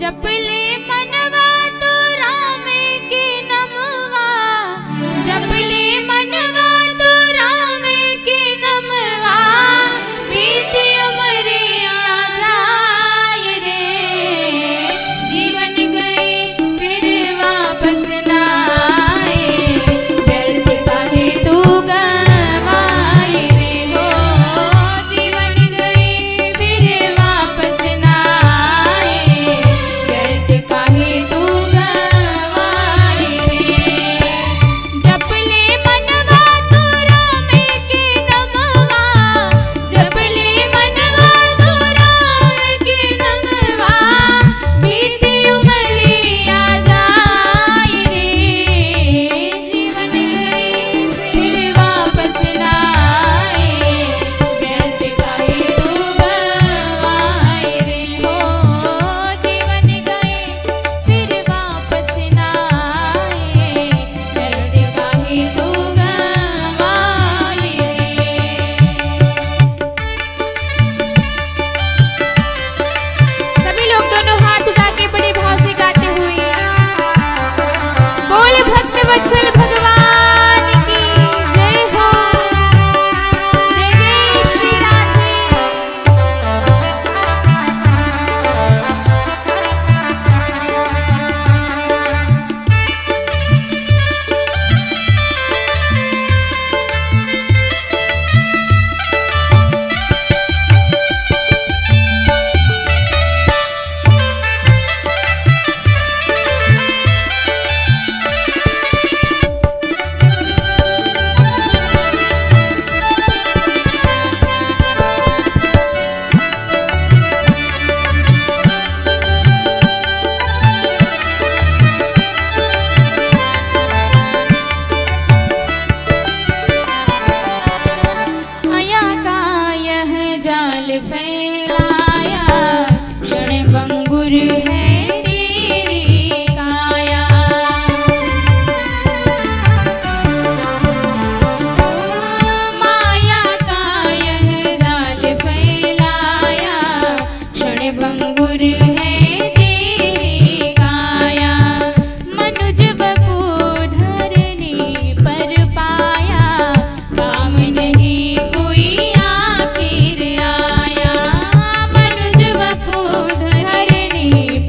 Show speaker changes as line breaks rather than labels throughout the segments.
जपले मनवा तो राम के नमवा, जपले मनवा तो राम के नमवा, बीती उमरिया जाए रे, जीवन गए फिर वापस ना आए, व्यर्थ काहे तू गवाए रे हो, जीवन गए फिर वापस ना आए, व्यर्थ काहे तू गवाए रे। जपले मनवा तो राम के नमवा, जपले मनवा तो राम के नमवा, बीती उमरिया जाए रे, जीवन गए फिर वापस ना आए, व्यर्थ काहे तू गवाए रे हो, जीवन गए फिर वापस ना आए, व्यर्थ काहे तू गवाए रे। सभी लोग दोनों हाथ उठा के बड़े भाव से गाते हुए बोल भक्त वत्सल भगवान की जय हो, जय जय श्री राधे। माया का यह जाल फैलाया, क्षणभंगुर है तेरी काया, माया का यह जाल फैलाया, क्षणभंगुर है तेरी काया, मनुज वपु धरनी पर पाया, काम नहीं कोई आखिर आया, मनुज वपु धरनी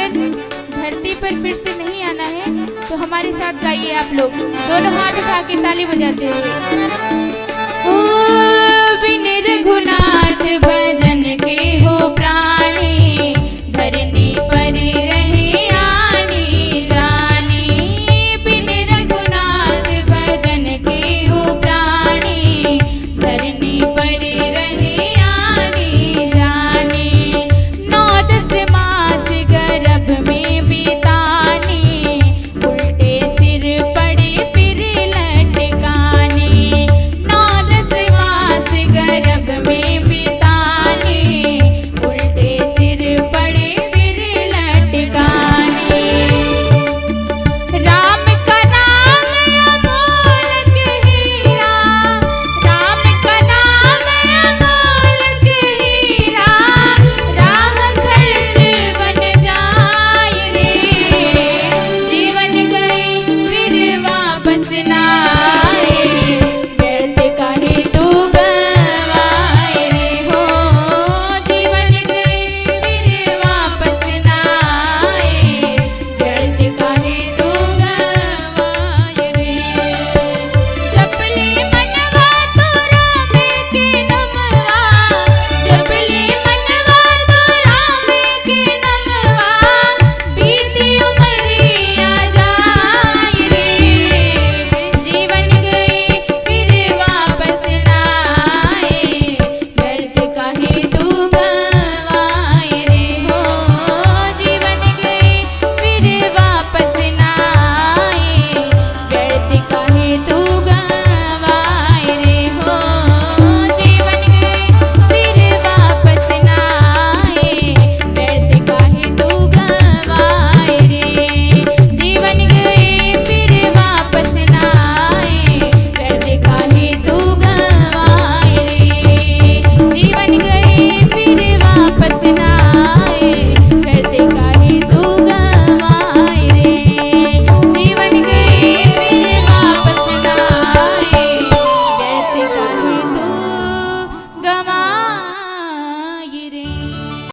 अगर धरती पर फिर से नहीं आना है तो हमारे साथ गाइए आप लोग, दोनों हाथ उठा के ताली बजाते हुए।